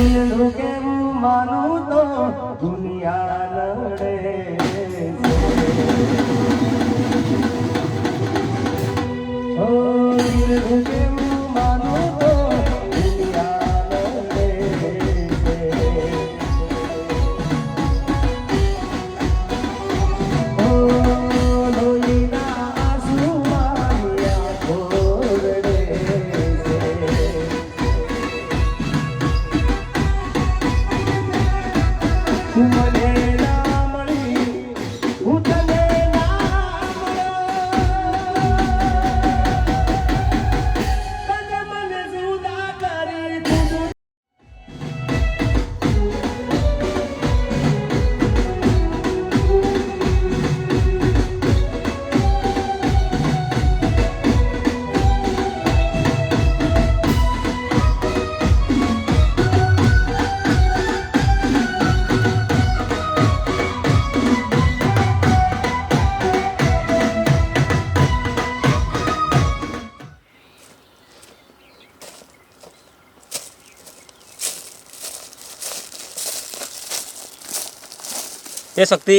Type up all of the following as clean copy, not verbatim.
કેવું માનું તો દુનિયા લડે કેવું માનું તો દુનિયા લડે આંસુ મારિયા ખોરડે મને ના મળી હું તને ના મળ્યો મને જુદા કરી દીધું એ શક્તિ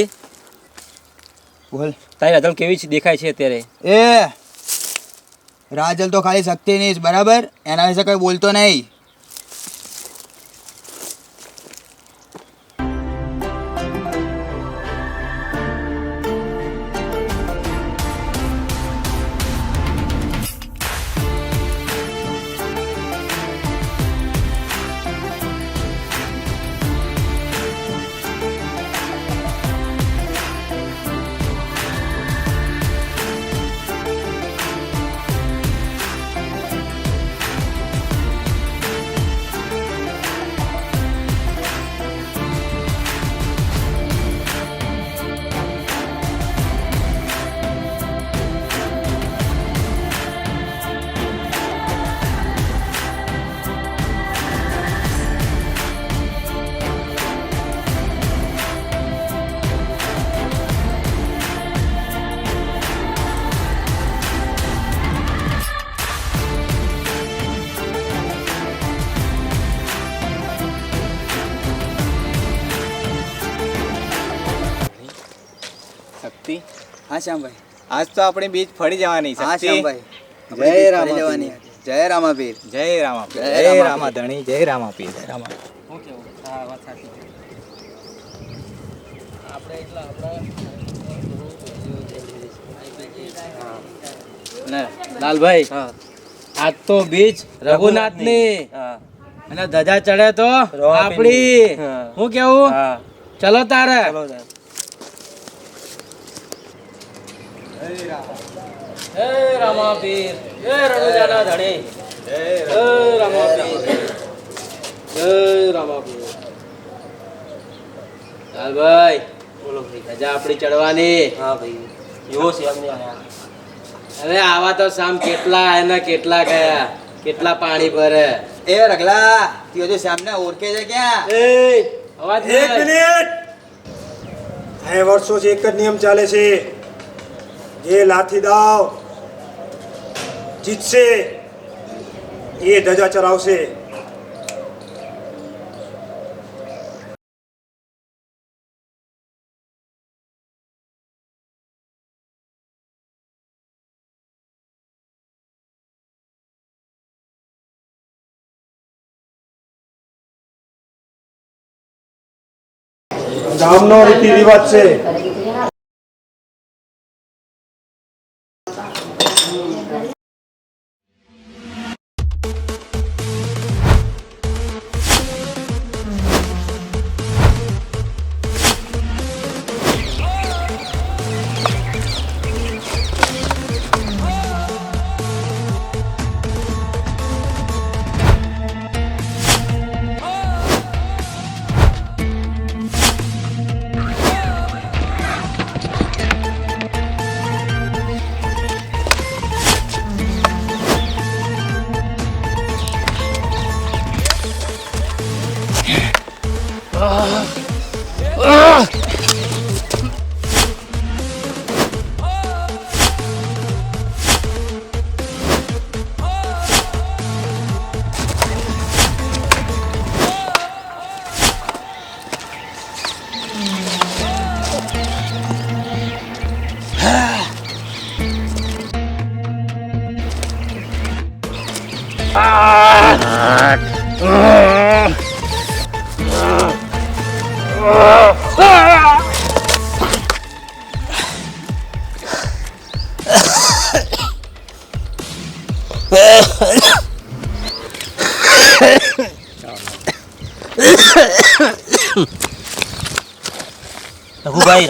બોલ. તારી રાજલ કેવી દેખાય છે અત્યારે? એ રાજલ તો ખાલી શક્તિ નહીં જ, બરાબર? એના વિશે કઈ બોલતો નહીં. શક્તિ, હા શ્યામભાઈ. આજ તો આપણે બીજ ફળી જવાની છે. હા શ્યામભાઈ. જય રામા ફરી જવાની. જય રામાપીર. જય રામા, જય જય રામા રામા ધણી, જય રામા પીર. રામા શું કેવું? હા, વાત સાચી. આપણે એટલા આપણા લાલભાઈ, આજ તો બીજ રઘુનાથની અને ધજા ચડે તો આપણી. શું કેવું? ચલો તારે. જય રામા પીર, જય રણુજાના ધણી, જય રામા પીર, જય રામા પીર. લાલભાઈ, બોલો ભાઈ. ધજા આપણી ચડવાની. હા ભાઈ, એવો છે અમને. અરે આવા તો સામ કેટલા એને કેટલા ગયા, કેટલા પાણી ભરે. એ રગલા, તું જો શ્યામને ઓળખે છે ક્યાં? એ અવાજ એક મિનિટ. આ વર્ષોથી એક જ નિયમ ચાલે છે, જે લાઠી દાવ જીતશે એ ધજા ચરાવશે. ગામનો રીતિ રિવાજ છે.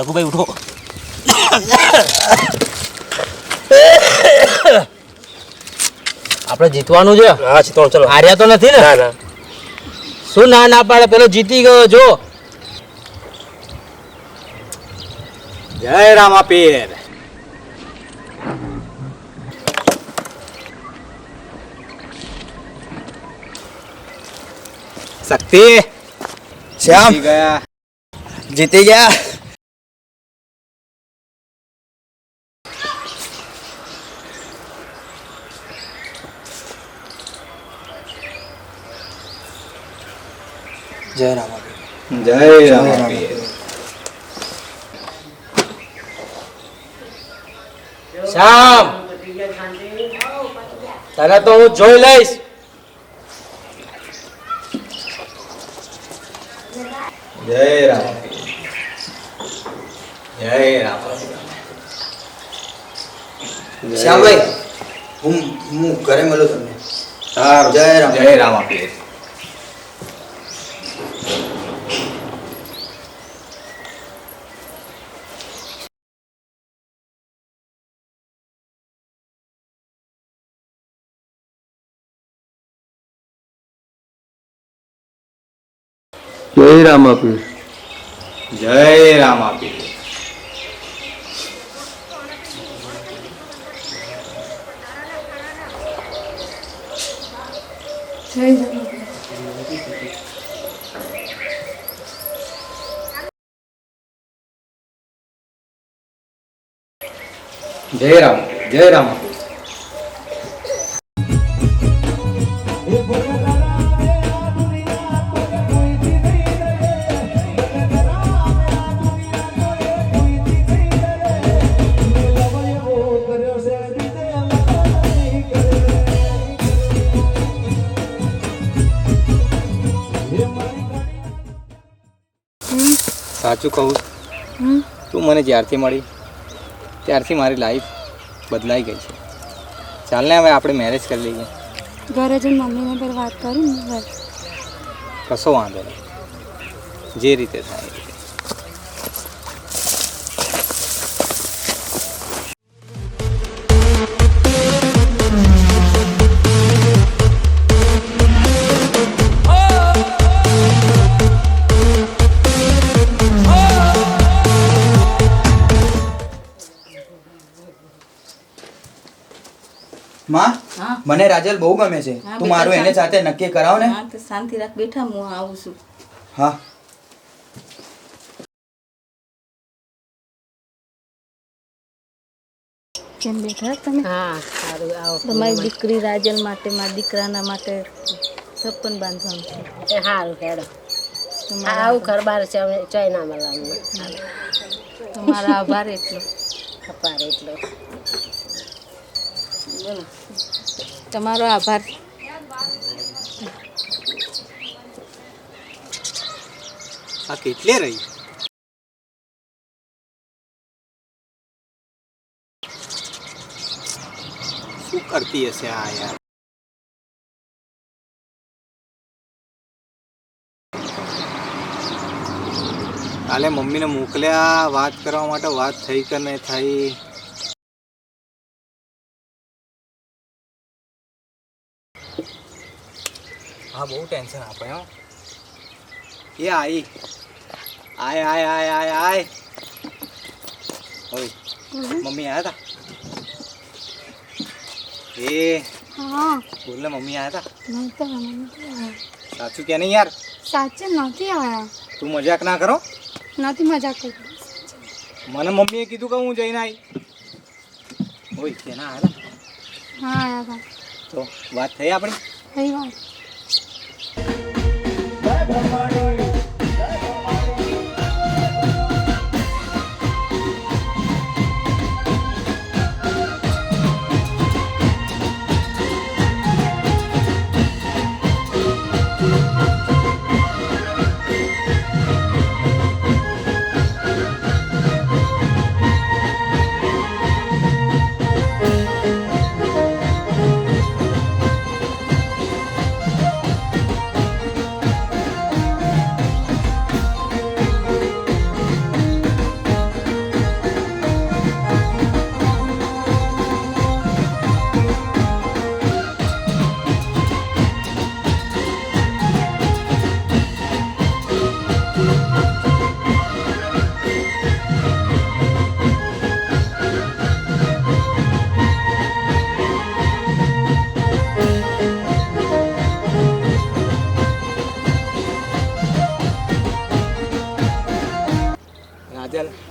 રઘુભાઈ ઉઠો. આપણે જીતવાનું છે. હા ચિત્તો ચલો. હાર્યા તો નથી ને? ના ના. શું ના ના પાડે? પેલો જીતી ગયો જો. જય રામા પીર. શક્તિ શ્યામ ગયા, જીતી ગયા. જય રામા. જય રામા પીર. શ્યામ, તને તો હું જોઈ લઈશ. જય રામા પીર. જય રામા પીર. શ્યામભાઈ, હું ઘરે મળું તમને. જય રામા. જય રામા પીર. જય રામા પીર. જય રામા પીર. જય રામ. જય રામા પીર. સાચું કહું, તું મને જ્યારથી મળી ત્યારથી મારી લાઈફ બદલાઈ ગઈ છે. ચાલ ને હવે આપણે મેરેજ કરી લઈએ. ઘરે જઈને મમ્મીને પર વાત કરું ને. કશો વાંધો નહીં, જે રીતે થાય એ રીતે. માં, મને રાજલ બહુ ગમે છે. તું મારું એને સાથે નક્કી કરાવ ને. હા તો શાંતિ રાખ બેઠા, હું આવું છું. હા. કેમ બેઠા તમે? હા સારું, આવો. તમારી દીકરી રાજલ માટે, મારા દીકરાના માટે સપન બાંધવાનું છે. એ સારું હેડો. આવું ખરબાર છે, અમે ચાઇના મળવાનું. તમારા આભાર એટલો. ખપાર એટલો. બોલો. તમારો આભાર. આ કેટલે રહી? શું કરતી હશે આ યાર? કાલે મમ્મીને મોકલ્યા વાત કરવા માટે, વાત થઈ કે નહીં થઈ? હા, બહુ ટેન્શન આપે હો. એ આય આય આય આય આય આય. ઓય, મમ્મી આયા હતા? એ હા, બોલ ને, મમ્મી આયા હતા? નહીં. સાચું કે નહીં યાર? સાચે નથી આવ્યા. તું મજાક ના કરો. નથી મજાક કરતી. મને મમ્મીએ કીધું કે હું જઈને આવી. ઓય, કેના આયા હતા? હા, આવ્યા હતા. તો વાત થઈ આપણી? કઈ વાત?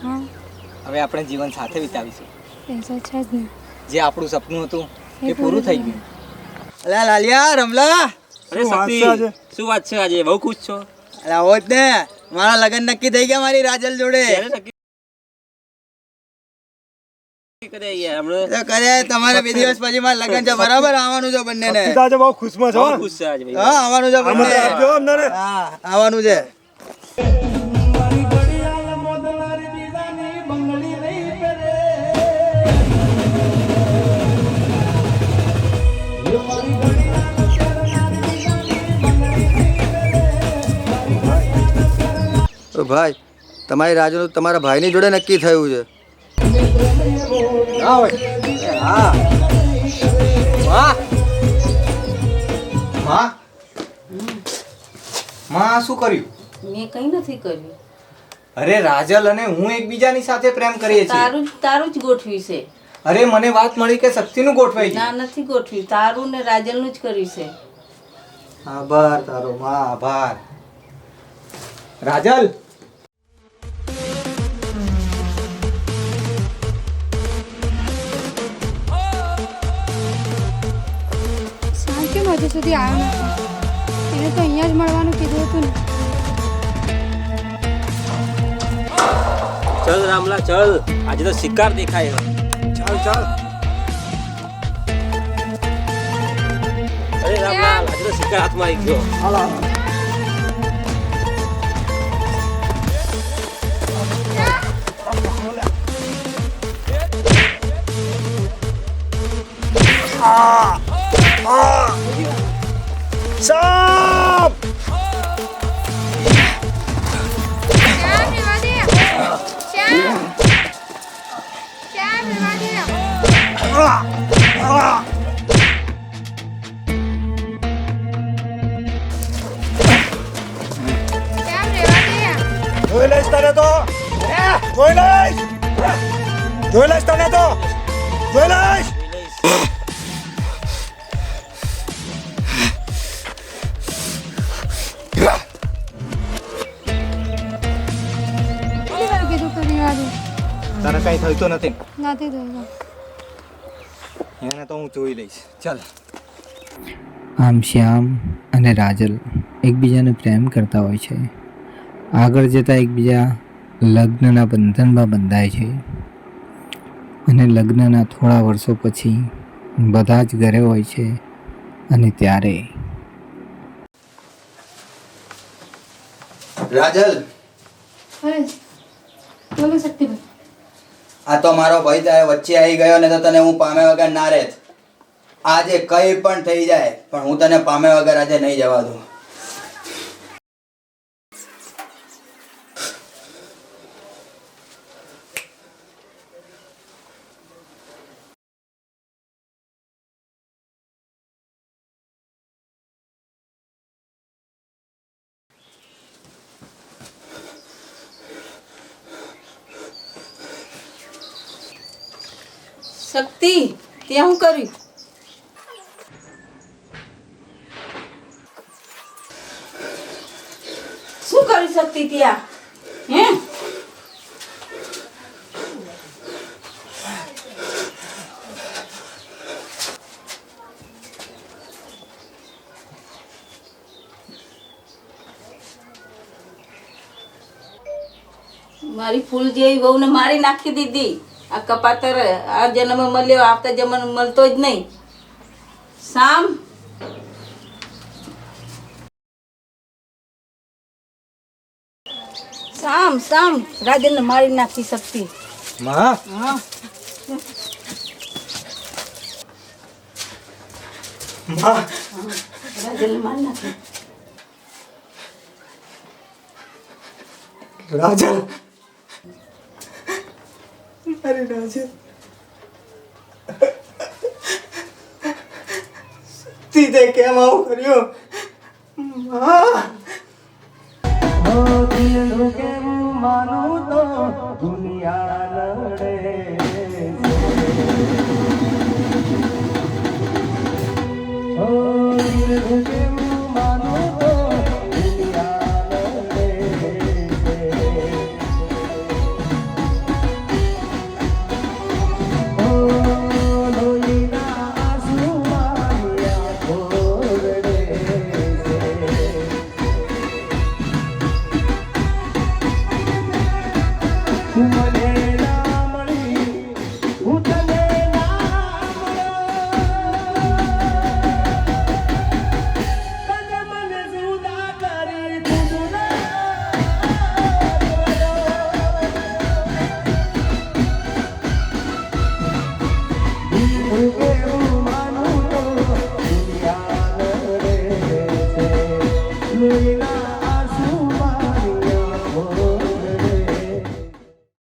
હા હવે આપણે જીવન સાથે વિતાવીશું. એ તો છે જ ને. જે આપણું સપનું હતું એ પૂરું થઈ ગયું. અલા લાલિયા રમલા, અરે શક્તિ, શું વાત છે આજે બહુ ખુશ છો? અલા હોત ને, મારા લગ્ન નક્કી થઈ ગયા મારી રાજલ જોડે. તો કરે તમારે 2 દિવસ પછી મારા લગ્ન છે, બરાબર? આવવાનું છે બંનેને. શક્તિ તો આજે બહુ ખુશમાં છો. ખુશ છે આજે હા આવવાનું છે બંને. આમંત્રણ આપજો અમને. હા આવવાનું છે. મારી ઘડિયાળ મોદલારી બીજાની બંગડી નહીં કરે. મારી ઘડિયાળ કરનારી બીજાની બંગડી નહીં કરે. તો ભાઈ તમારી રાજુ તમારા ભાઈની જોડે નક્કી થયું છે. હા હોય. હા વાહ માં, માં શું કર્યું? મેં કંઈ નથી કર્યું. અરે રાજલ અને હું એકબીજાની સાથે પ્રેમ કરીએ છીએ. તારું જ ગોઠવ્યું છે. અરે મને વાત મળી કે શક્તિનું ગોઠવાઈ ના ગયું. નથી ગોઠવ્યું, તારું ને રાજલનું જ કર્યું છે. આભાર તારો માં, આભાર. રાજલ સાંજ કેમ હજુ સુધી આવ્યો નથી? એને તો અહીંયા જ મળવાનું કીધું હતું ને. ચલ રામલા ચલ, આજે તો શિકાર દેખાય. ચાલ ચાલ. અરે રામલા, આજે તો શિકાર હાથમાં આવી ગયો. સાપ. જોઈ લઈશ તને તો. જોઈ લઈશ. જોઈ લઈશ તને તો. જોઈ લઈશ. કેટલી વાર કીધું કરી રાજુ? તને કઈ થયું તો નથી? નથી થયું. એને તો હું જોઈ લઈશ. ચાલ. આમ શ્યામ અને રાજલ એકબીજાને પ્રેમ કરતા હોય છે. આગળ જતાં એકબીજા લગ્નના બંધનમાં બંધાય છે અને લગ્નના થોડા વર્ષો પછી બધા જ ઘરે હોય છે. અને ત્યારે રાજલ, અરે બોલો શક્તિભાઈ. આ તો મારો ભાઈ તારે વચ્ચે આવી ગયો ને તો તને હું પામે વગર ના રહેત. આજે કઈ પણ થઈ જાય પણ હું તને પામે વગર આજે નહીં જવા દઉં. શક્તિ, ત્યાં હું કર્યું? શું કર્યું શક્તિ ત્યાં? હે? મારી ફૂલ જેવી વહુને મારી નાખી દીધી. આ કપાતર આ જન્મ મળ્યો, આવતા જન્મ મળતો જ નહીં. સામ સામ સામ રાજનને મારી નાખી શક્તિ. માં, હા માં, રાજનને મારી નાખી. રાજલ. અરે રાજલ, સીધે કેમ આવું કર્યું? માં, દિલ કેવું માનું તો દુનિયા લડે. દિલ કેવું માનું તો દુનિયા લડે. જોઈ ના